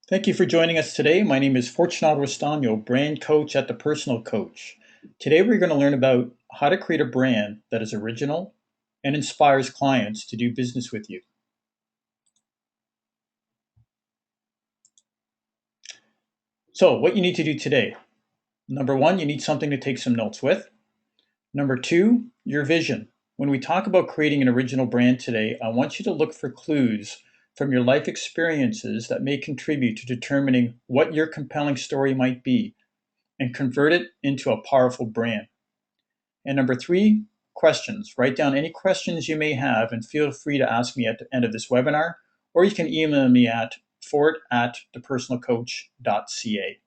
Thank you for joining us today. My name is Fortunato Restano, brand coach at The Personal Coach. Today we're going to learn about how to create a brand that is original and inspires clients to do business with you. So, what you need to do today. Number one, you need something to take some notes with. Number two, your vision. When we talk about creating an original brand today, I want you to look for clues from your life experiences that may contribute to determining what your compelling story might be and convert it into a powerful brand. And number three, questions. Write down any questions you may have and feel free to ask me at the end of this webinar, or you can email me at fort@thepersonalcoach.ca.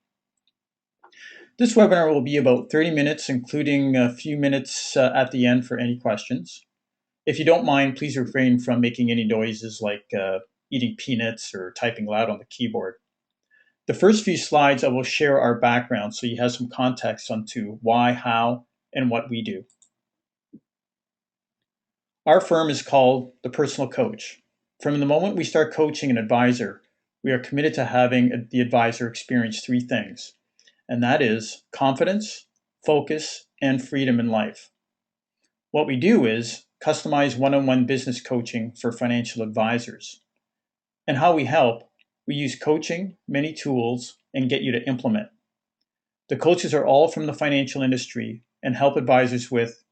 This webinar will be about 30 minutes, including a few minutes at the end for any questions. If you don't mind, please refrain from making any noises like eating peanuts or typing loud on the keyboard. The first few slides, I will share our background so you have some context onto why, how, and what we do. Our firm is called The Personal Coach. From the moment we start coaching an advisor, we are committed to having the advisor experience three things, and that is confidence, focus, and freedom in life. What we do is customize one-on-one business coaching for financial advisors. And how we help, we use coaching, many tools, and get you to implement. The coaches are all from the financial industry and help advisors with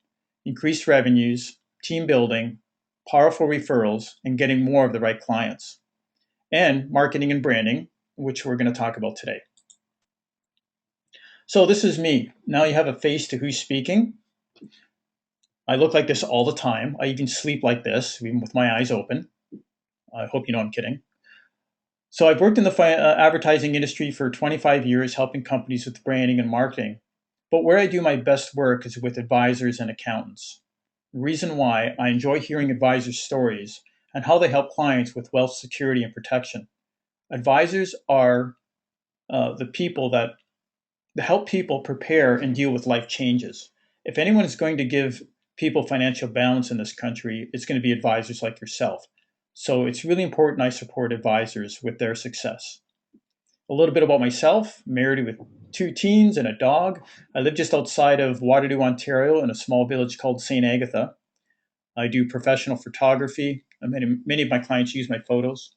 increased revenues, team building, powerful referrals, and getting more of the right clients, and marketing and branding, which we're going to talk about today. So this is me. Now you have a face to who's speaking. I look like this all the time. I even sleep like this, even with my eyes open. I hope you know I'm kidding. So I've worked in the advertising industry for 25 years, helping companies with branding and marketing. But where I do my best work is with advisors and accountants. The reason why I enjoy hearing advisors' stories and how they help clients with wealth security and protection. Advisors are the people that help people prepare and deal with life changes. If anyone is going to give people financial balance in this country, it's going to be advisors like yourself. So it's really important I support advisors with their success. A little bit about myself, married with two teens and a dog. I live just outside of Waterloo, Ontario, in a small village called St. Agatha. I do professional photography. Many of my clients use my photos.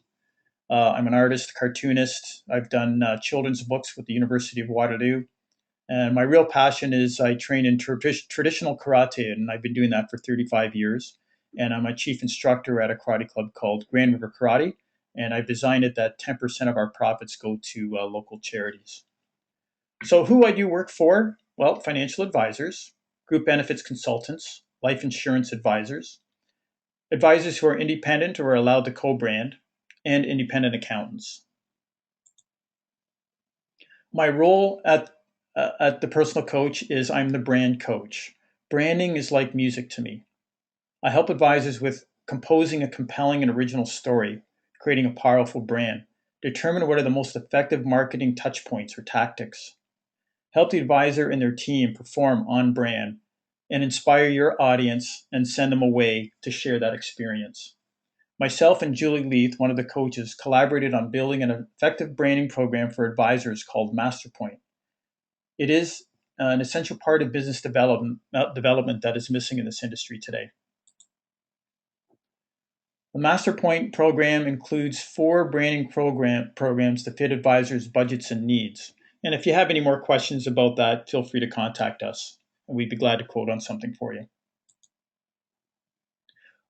I'm an artist, cartoonist. I've done children's books with the University of Waterloo. And my real passion is I train in traditional karate, and I've been doing that for 35 years. And I'm a chief instructor at a karate club called Grand River Karate. And I've designed it that 10% of our profits go to local charities. So, who I do work for? Well, financial advisors, group benefits consultants, life insurance advisors, advisors who are independent or are allowed to co-brand, and independent accountants. My role at the personal coach is I'm the brand coach. Branding is like music to me. I help advisors with composing a compelling and original story, creating a powerful brand, determine what are the most effective marketing touch points or tactics, help the advisor and their team perform on brand, and inspire your audience and send them away to share that experience. Myself and Julie Leith, one of the coaches, collaborated on building an effective branding program for advisors called Masterpoint. It is an essential part of business development that is missing in this industry today. The Masterpoint program includes 4 branding programs to fit advisors' budgets and needs. And if you have any more questions about that, feel free to contact us, and we'd be glad to quote on something for you.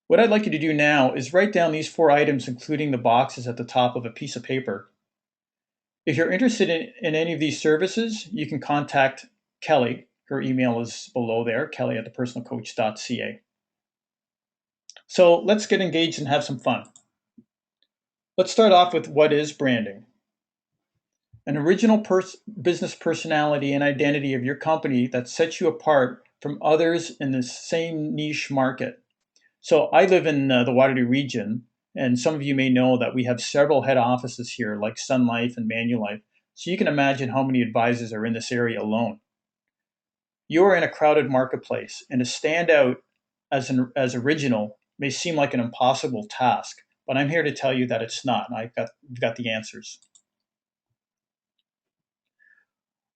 What I'd like you to do now is write down these 4 items, including the boxes at the top of a piece of paper. If you're interested in any of these services, you can contact Kelly. Her email is below there, kelly@thepersonalcoach.ca. So let's get engaged and have some fun. Let's start off with what is branding. An original business personality and identity of your company that sets you apart from others in the same niche market. So I live in the Waterloo region, and some of you may know that we have several head offices here, like Sun Life and Manulife. So you can imagine how many advisors are in this area alone. You are in a crowded marketplace, and to stand out as original may seem like an impossible task, but I'm here to tell you that it's not, and we've got the answers.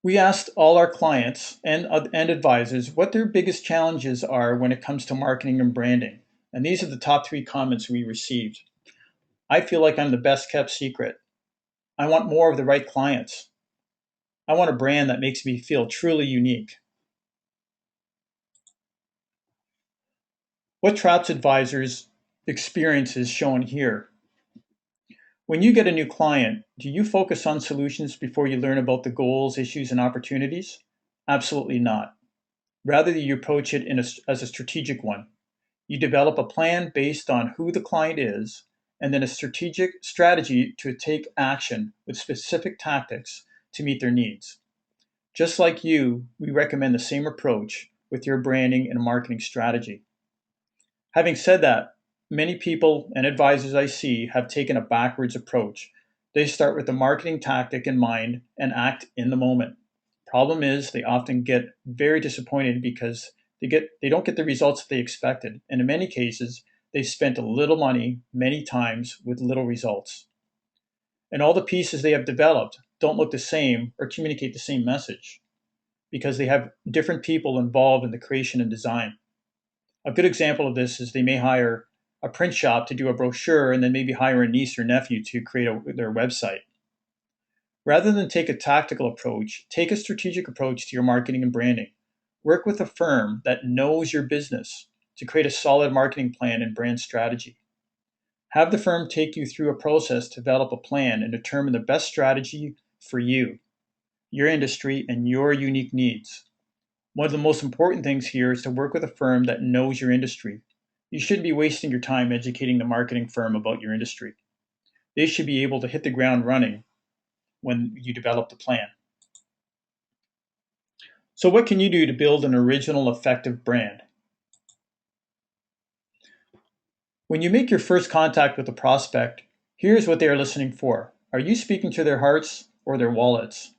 We asked all our clients and advisors what their biggest challenges are when it comes to marketing and branding. And these are the top 3 comments we received. I feel like I'm the best kept secret. I want more of the right clients. I want a brand that makes me feel truly unique. What traps advisors' experience is shown here. When you get a new client, do you focus on solutions before you learn about the goals, issues, and opportunities? Absolutely not. Rather, you approach it as a strategic one. You develop a plan based on who the client is, and then a strategic strategy to take action with specific tactics to meet their needs. Just like you, we recommend the same approach with your branding and marketing strategy. Having said that, many people and advisors I see have taken a backwards approach. They start with the marketing tactic in mind and act in the moment. Problem is, they often get very disappointed because they don't get the results that they expected. And in many cases, they spent a little money many times with little results. And all the pieces they have developed don't look the same or communicate the same message because they have different people involved in the creation and design. A good example of this is they may hire a print shop to do a brochure and then maybe hire a niece or nephew to create their website. Rather than take a tactical approach, take a strategic approach to your marketing and branding. Work with a firm that knows your business to create a solid marketing plan and brand strategy. Have the firm take you through a process to develop a plan and determine the best strategy for you, your industry, and your unique needs. One of the most important things here is to work with a firm that knows your industry. You shouldn't be wasting your time educating the marketing firm about your industry. They should be able to hit the ground running when you develop the plan. So, what can you do to build an original, effective brand? When you make your first contact with a prospect, here's what they are listening for. Are you speaking to their hearts or their wallets?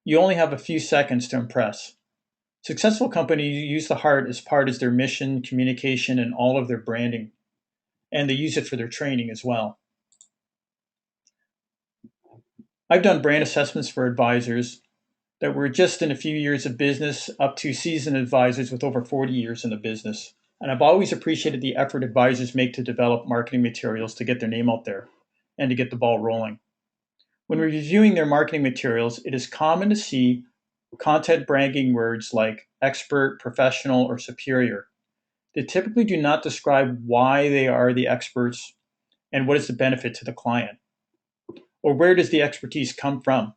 You only have a few seconds to impress. Successful companies use the heart as part of their mission, communication, and all of their branding. And they use it for their training as well. I've done brand assessments for advisors that were just in a few years of business up to seasoned advisors with over 40 years in the business. And I've always appreciated the effort advisors make to develop marketing materials to get their name out there and to get the ball rolling. When reviewing their marketing materials, it is common to see content bragging words like expert, professional, or superior. They typically do not describe why they are the experts and what is the benefit to the client, or where does the expertise come from.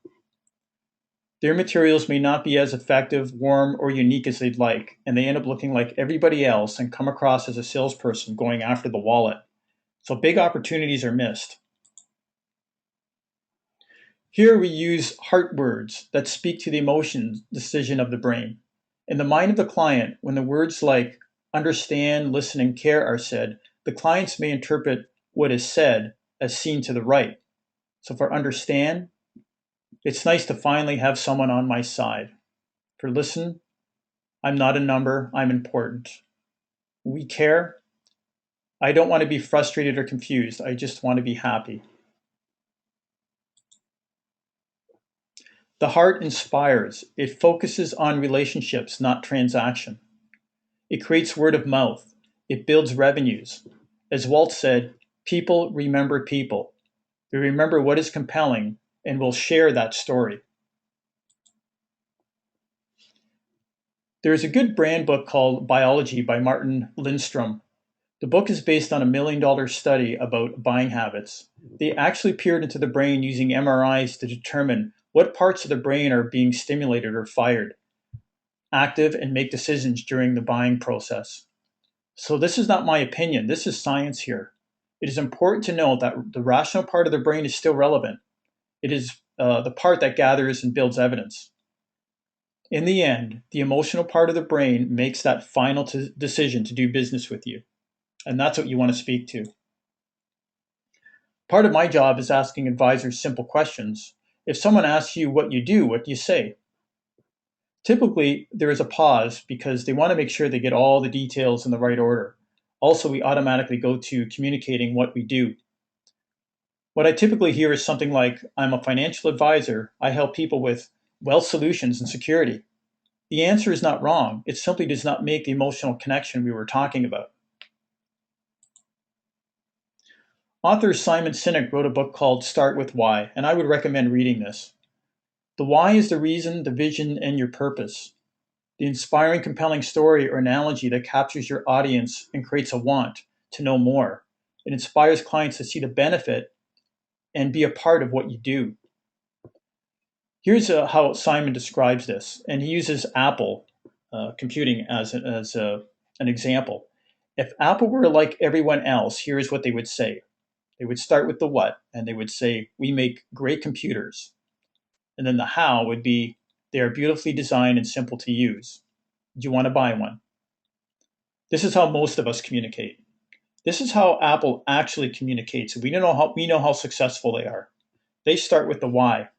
Their materials may not be as effective, warm, or unique as they'd like, and they end up looking like everybody else and come across as a salesperson going after the wallet. So big opportunities are missed. Here we use heart words that speak to the emotion decision of the brain. In the mind of the client, when the words like understand, listen, and care are said, the clients may interpret what is said as seen to the right. So for understand, it's nice to finally have someone on my side. For listen, I'm not a number, I'm important. We care. I don't want to be frustrated or confused. I just want to be happy. The heart inspires. It focuses on relationships, not transaction. It creates word of mouth. It builds revenues. As Walt said, people remember people. They remember what is compelling and will share that story. There is a good brand book called Biology by Martin Lindstrom. The book is based on a $1 million study about buying habits. They actually peered into the brain using MRIs to determine what parts of the brain are being stimulated or fired, active, and make decisions during the buying process. So, this is not my opinion, this is science here. It is important to note that the rational part of the brain is still relevant. It is the part that gathers and builds evidence. In the end, the emotional part of the brain makes that final decision to do business with you. And that's what you want to speak to. Part of my job is asking advisors simple questions. If someone asks you what do you say? Typically, there is a pause because they want to make sure they get all the details in the right order. Also, we automatically go to communicating what we do. What I typically hear is something like, I'm a financial advisor. I help people with Wealth Solutions and security. The answer is not wrong. It simply does not make the emotional connection we were talking about. Author Simon Sinek wrote a book called Start with Why, and I would recommend reading this. The why is the reason, the vision, and your purpose. The inspiring, compelling story or analogy that captures your audience and creates a want to know more. It inspires clients to see the benefit and be a part of what you do. Here's how Simon describes this, and he uses Apple computing as an example. If Apple were like everyone else, here's what they would say. They would start with the what, and they would say, we make great computers. And then the how would be, they are beautifully designed and simple to use. Do you want to buy one? This is how most of us communicate. This is how Apple actually communicates. We know how successful they are. They start with the why.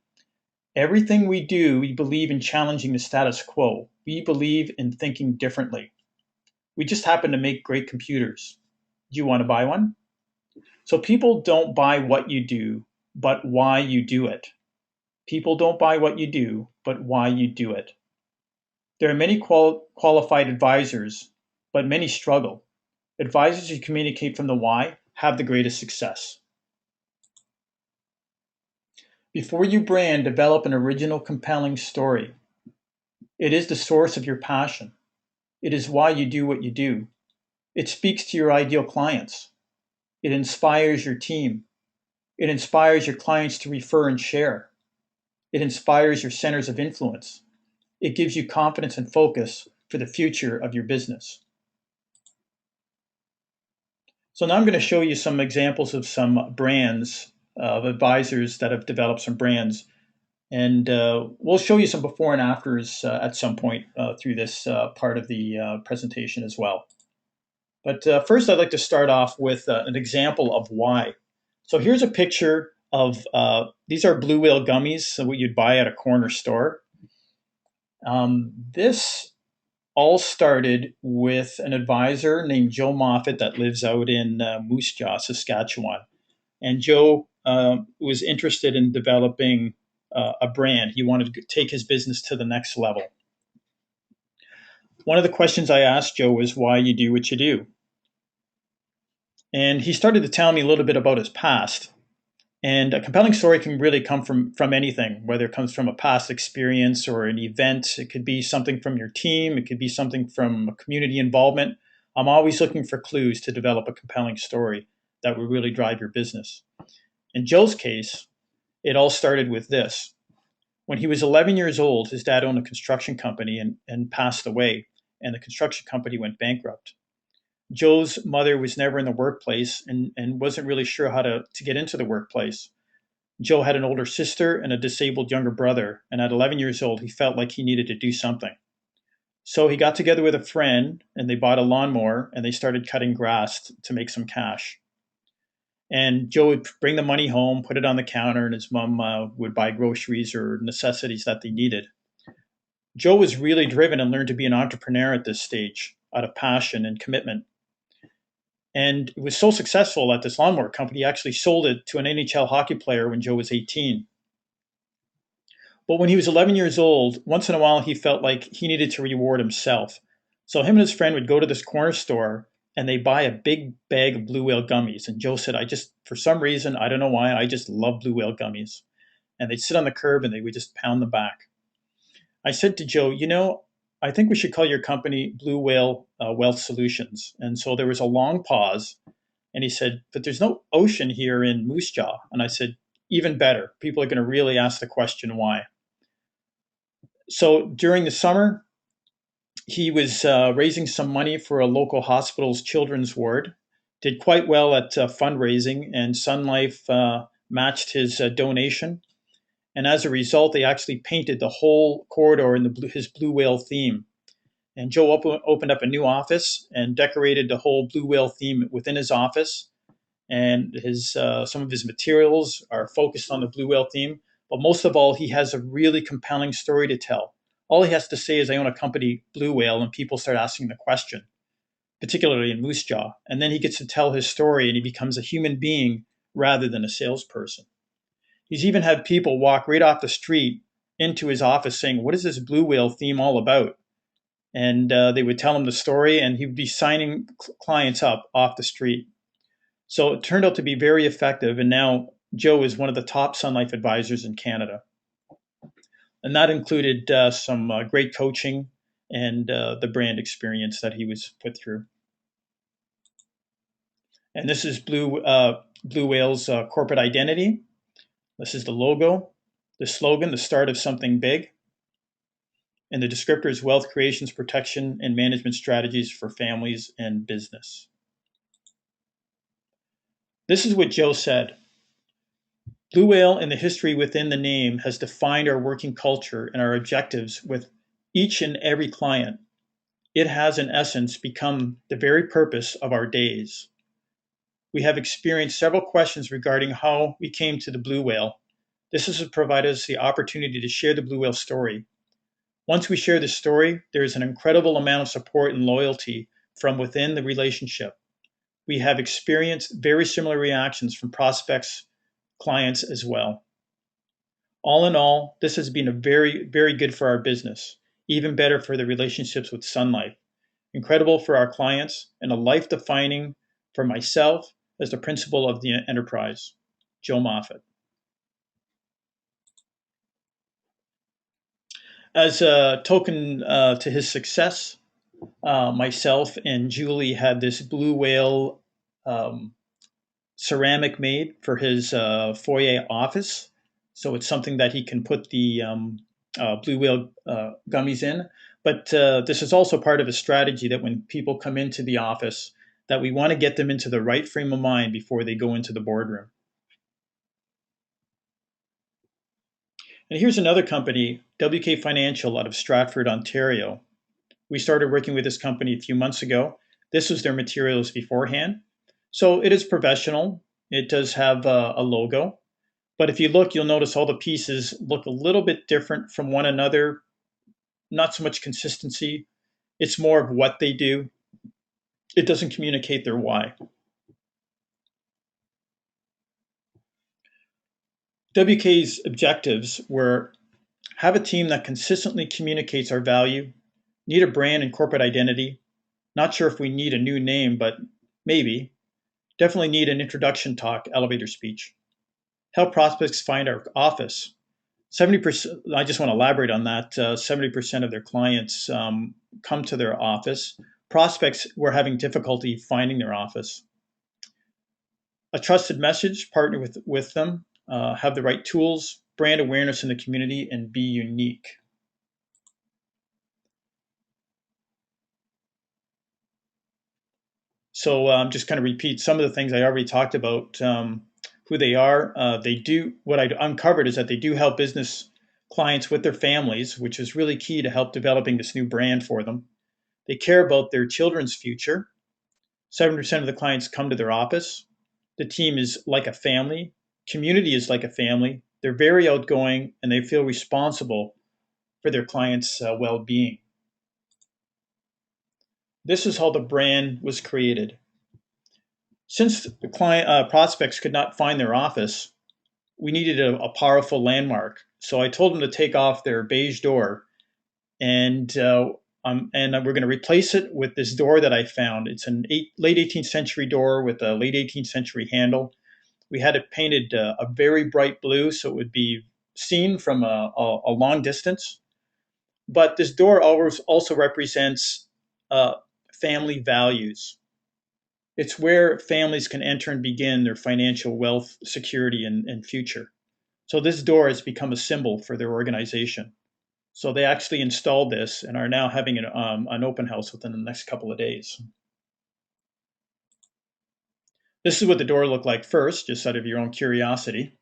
Everything we do, we believe in challenging the status quo. We believe in thinking differently. We just happen to make great computers. Do you want to buy one? So people don't buy what you do, but why you do it. People don't buy what you do, but why you do it. There are many qualified advisors, but many struggle. Advisors who communicate from the why have the greatest success. Before you brand, develop an original, compelling story. It is the source of your passion. It is why you do what you do. It speaks to your ideal clients. It inspires your team. It inspires your clients to refer and share. It inspires your centers of influence. It gives you confidence and focus for the future of your business. So now I'm going to show you some examples of some brands, of advisors that have developed some brands. And we'll show you some before and afters at some point through this part of the presentation as well. But first, I'd like to start off with an example of why. So here's a picture of, these are Blue Whale gummies, so what you'd buy at a corner store. This all started with an advisor named Joe Moffat that lives out in Moose Jaw, Saskatchewan. And Joe was interested in developing a brand. He wanted to take his business to the next level. One of the questions I asked Joe was why you do what you do. And he started to tell me a little bit about his past. And a compelling story can really come from anything, whether it comes from a past experience or an event. It could be something from your team. It could be something from a community involvement. I'm always looking for clues to develop a compelling story that will really drive your business. In Joe's case, it all started with this. When he was 11 years old, his dad owned a construction company and passed away, and the construction company went bankrupt. Joe's mother was never in the workplace and wasn't really sure how to get into the workplace. Joe had an older sister and a disabled younger brother, and at 11 years old, he felt like he needed to do something. So he got together with a friend, and they bought a lawnmower, and they started cutting grass to make some cash. And Joe would bring the money home, put it on the counter, and his mom would buy groceries or necessities that they needed. Joe was really driven and learned to be an entrepreneur at this stage out of passion and commitment. And it was so successful at this lawnmower company, he actually sold it to an NHL hockey player when Joe was 18. But when he was 11 years old, once in a while, he felt like he needed to reward himself. So him and his friend would go to this corner store and they buy a big bag of Blue Whale gummies. And Joe said, for some reason, I don't know why, I just love Blue Whale gummies. And they'd sit on the curb and they would just pound them back. I said to Joe, I think we should call your company Blue Whale Wealth Solutions. And so there was a long pause. And he said, but there's no ocean here in Moose Jaw. And I said, even better. People are going to really ask the question why. So during the summer, he was raising some money for a local hospital's children's ward, did quite well at fundraising, and Sun Life matched his donation. And as a result, they actually painted the whole corridor in his Blue Whale theme. And Joe opened up a new office and decorated the whole Blue Whale theme within his office. And some of his materials are focused on the Blue Whale theme. But most of all, he has a really compelling story to tell. All he has to say is, I own a company, Blue Whale, and people start asking the question, particularly in Moose Jaw. And then he gets to tell his story and he becomes a human being rather than a salesperson. He's even had people walk right off the street into his office saying, "What is this blue whale theme all about?" And they would tell him the story, and he would be signing clients up off the street. So it turned out to be very effective, and now Joe is one of the top Sun Life advisors in Canada. And that included some great coaching and the brand experience that he was put through. And this is Blue Whale's corporate identity. This is the logo, the slogan, the start of something big. And the descriptor is wealth creations, protection, and management strategies for families and business. This is what Joe said. Blue Whale and the history within the name has defined our working culture and our objectives with each and every client. It has, in essence, become the very purpose of our days. We have experienced several questions regarding how we came to the Blue Whale. This has provided us the opportunity to share the Blue Whale story. Once we share the story, there is an incredible amount of support and loyalty from within the relationship. We have experienced very similar reactions from prospects, clients as well. All in all, this has been a very, very good for our business, even better for the relationships with Sun Life. Incredible for our clients, and a life-defining for myself as the principal of the enterprise. Joe Moffat. As a token to his success, myself and Julie had this Blue Whale ceramic made for his foyer office. So it's something that he can put the Blue Whale gummies in. But this is also part of a strategy that when people come into the office, that we want to get them into the right frame of mind before they go into the boardroom. And here's another company, WK Financial out of Stratford, Ontario. We started working with this company a few months ago. This was their materials beforehand. So it is professional. It does have a logo. But if you look, you'll notice all the pieces look a little bit different from one another. Not so much consistency. It's more of what they do. It doesn't communicate their why. WK's objectives were have a team that consistently communicates our value, need a brand and corporate identity. Not sure if we need a new name, but maybe. Definitely need an introduction talk, elevator speech. Help prospects find our office. 70%, I just want to elaborate on that. 70% of their clients come to their office. Prospects were having difficulty finding their office. A trusted message, partner with them, have the right tools, brand awareness in the community, and be unique. So just kind of repeat some of the things I already talked about. Who they are. They do, what I uncovered is that they do help business clients with their families, which is really key to help developing this new brand for them. They care about their children's future. 7% of the clients come to their office. The team is like a family. Community is like a family. They're very outgoing and they feel responsible for their clients' well-being. This is how the brand was created. Since the client prospects could not find their office, we needed a powerful landmark. So I told them to take off their beige door, and we're going to replace it with this door that I found. It's an late 18th century door with a late 18th century handle. We had it painted a very bright blue, so it would be seen from a long distance. But this door always also represents family values. It's where families can enter and begin their financial wealth, security, and future. So this door has become a symbol for their organization. So they actually installed this and are now having an open house within the next couple of days. This is what the door looked like first, just out of your own curiosity.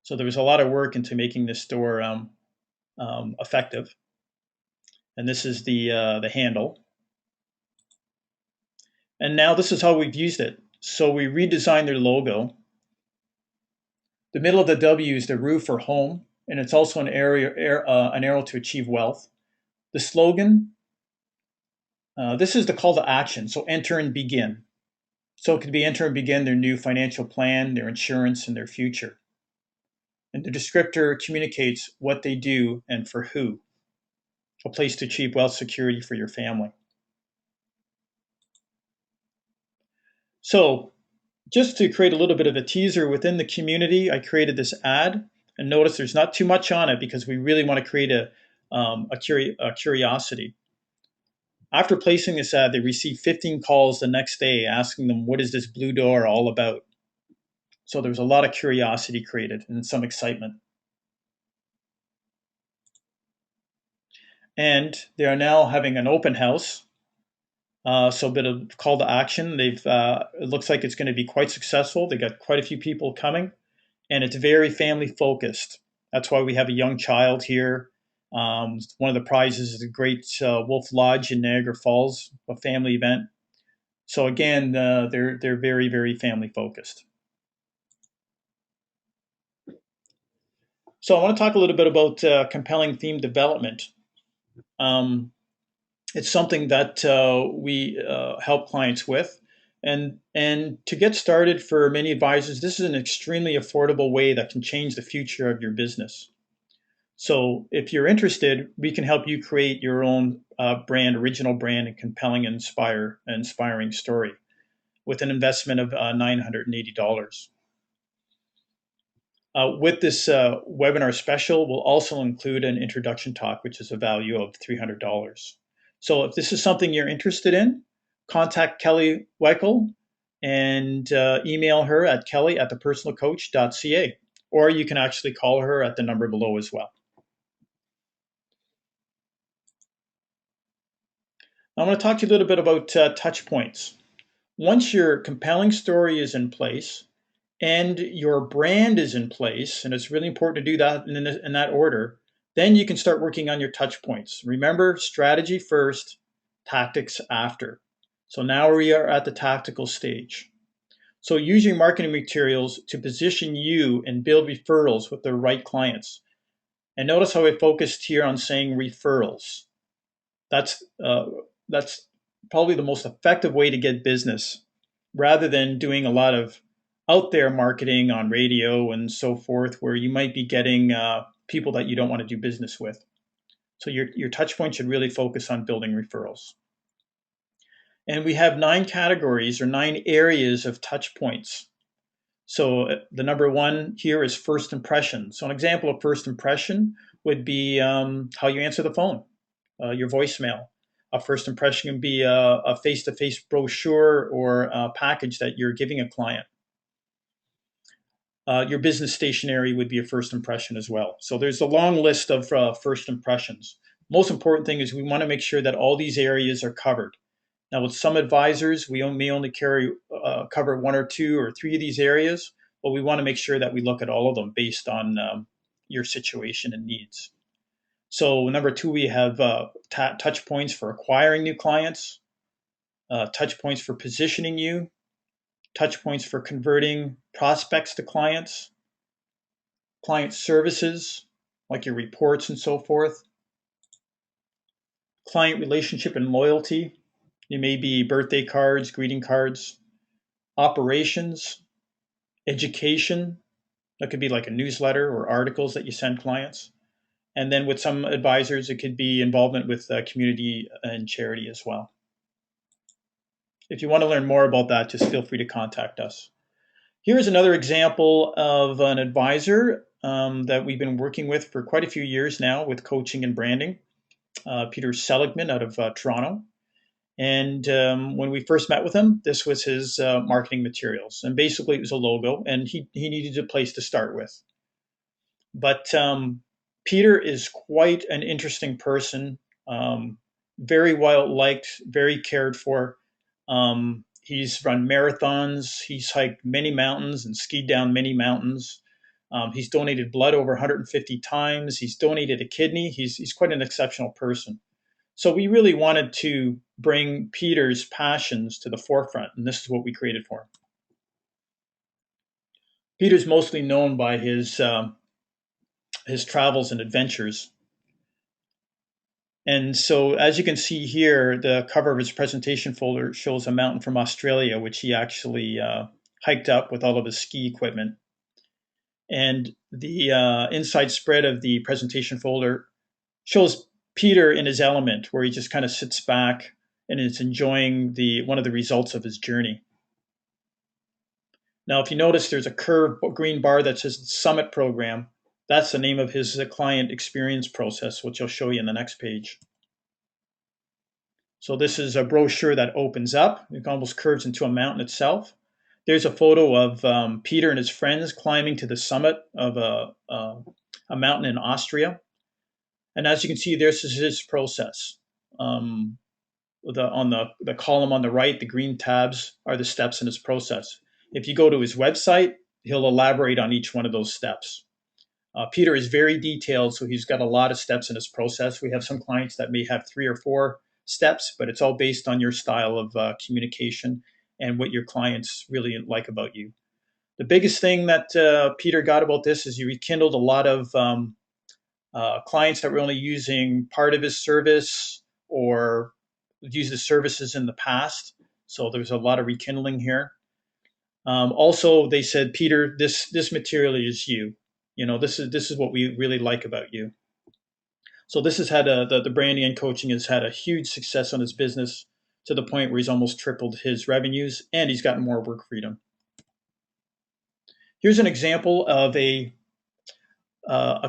So there was a lot of work into making this door effective. And this is the handle. And now this is how we've used it. So we redesigned their logo. The middle of the W is the roof or home, and it's also an arrow to achieve wealth. The slogan, this is the call to action. So enter and begin. So it could be enter and begin their new financial plan, their insurance, and their future. And the descriptor communicates what they do and for who. A place to achieve wealth security for your family. So just to create a little bit of a teaser within the community, I created this ad. And notice there's not too much on it because we really want to create a curiosity. After placing this ad, they received 15 calls the next day asking them, what is this Blue Door all about? So there was a lot of curiosity created and some excitement. And they are now having an open house. So a bit of call to action. It looks like it's going to be quite successful. They got quite a few people coming, and it's very family focused. That's why we have a young child here. One of the prizes is the Great Wolf Lodge in Niagara Falls, a family event. So again, they're very, very family focused. So I want to talk a little bit about compelling theme development. It's something that we help clients with. And to get started for many advisors, this is an extremely affordable way that can change the future of your business. So if you're interested, we can help you create your own original brand, and compelling, inspiring story with an investment of $980. With this webinar special, we'll also include an introduction talk, which is a value of $300. So if this is something you're interested in, contact Kelly Weichel and email her at kelly@thepersonalcoach.ca, or you can actually call her at the number below as well. I want to talk to you a little bit about touch points. Once your compelling story is in place and your brand is in place, and it's really important to do that in that order, then you can start working on your touch points. Remember, strategy first, tactics after. So now we are at the tactical stage. So use your marketing materials to position you and build referrals with the right clients. And notice how I focused here on saying referrals. That's probably the most effective way to get business, rather than doing a lot of out there marketing on radio and so forth, where you might be getting people that you don't want to do business with. So your touch point should really focus on building referrals. And we have 9 categories or 9 areas of touch points. So the number 1 here is first impression. So an example of first impression would be how you answer the phone, your voicemail. A first impression can be a face-to-face brochure or a package that you're giving a client. Your business stationery would be a first impression as well. So there's a long list of first impressions. Most important thing is we want to make sure that all these areas are covered. Now, with some advisors, we may only cover 1 or 2 or 3 of these areas, but we want to make sure that we look at all of them based on your situation and needs. So number 2, we have touch points for acquiring new clients, touch points for positioning you, touch points for converting prospects to clients, client services, like your reports and so forth, client relationship and loyalty. It may be birthday cards, greeting cards, operations, education. That could be like a newsletter or articles that you send clients. And then with some advisors, it could be involvement with community and charity as well. If you want to learn more about that, just feel free to contact us. Here's another example of an advisor that we've been working with for quite a few years now with coaching and branding, Peter Seligman out of Toronto. And when we first met with him, this was his marketing materials. And basically it was a logo, and he needed a place to start with. But Peter is quite an interesting person, very well liked, very cared for. He's run marathons, he's hiked many mountains and skied down many mountains. He's donated blood over 150 times. He's donated a kidney. He's quite an exceptional person. So we really wanted to bring Peter's passions to the forefront, and this is what we created for him. Peter's mostly known by his travels and adventures. And so as you can see here, the cover of his presentation folder shows a mountain from Australia, which he actually hiked up with all of his ski equipment. And the inside spread of the presentation folder shows Peter in his element, where he just kind of sits back and is enjoying one of the results of his journey. Now, if you notice, there's a curved green bar that says Summit Program. That's the name of his client experience process, which I'll show you in the next page. So this is a brochure that opens up. It almost curves into a mountain itself. There's a photo of Peter and his friends climbing to the summit of a mountain in Austria. And as you can see, this is his process. On the column on the right, the green tabs are the steps in his process. If you go to his website, he'll elaborate on each one of those steps. Peter is very detailed, so he's got a lot of steps in his process. We have some clients that may have 3 or 4 steps, but it's all based on your style of communication and what your clients really like about you. The biggest thing that Peter got about this is he rekindled a lot of clients that were only using part of his service or used his services in the past. So there's a lot of rekindling here. Also, they said, Peter, this material is you. You know, this is what we really like about you. So this has had the branding and coaching has had a huge success on his business to the point where he's almost tripled his revenues and he's gotten more work freedom. Here's an example of a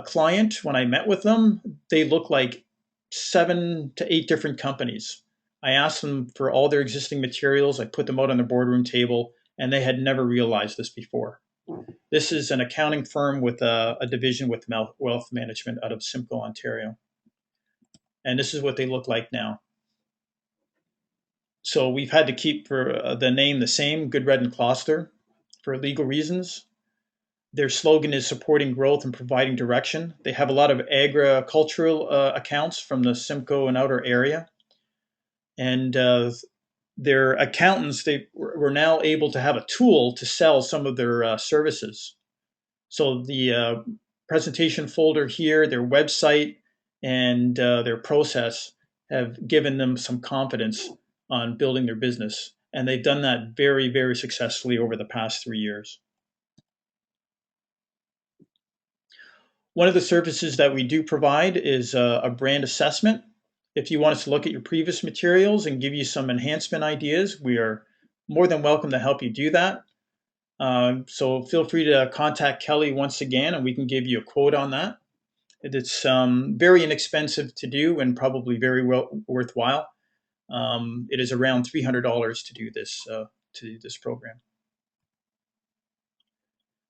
client. When I met with them, they look like 7 to 8 different companies. I asked them for all their existing materials. I put them out on the boardroom table, and they had never realized this before. This is an accounting firm with a division with wealth management out of Simcoe, Ontario. And this is what they look like now. So we've had to keep for the name the same, Goodred and Kloster, for legal reasons. Their slogan is supporting growth and providing direction. They have a lot of agricultural accounts from the Simcoe and outer area. And their accountants, they were now able to have a tool to sell some of their services. So the presentation folder here, their website, and their process have given them some confidence on building their business. And they've done that very, very successfully over the past 3 years. One of the services that we do provide is a brand assessment. If you want us to look at your previous materials and give you some enhancement ideas, we are more than welcome to help you do that. So feel free to contact Kelly once again, and we can give you a quote on that. It's very inexpensive to do and probably very worthwhile. It is around $300 to do this program.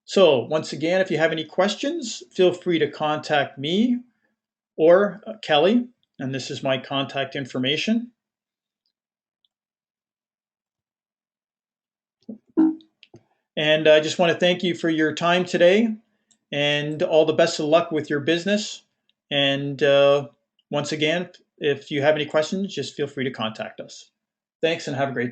So once again, if you have any questions, feel free to contact me or Kelly, and this is my contact information. And I just want to thank you for your time today and all the best of luck with your business. And once again, if you have any questions, just feel free to contact us. Thanks and have a great day.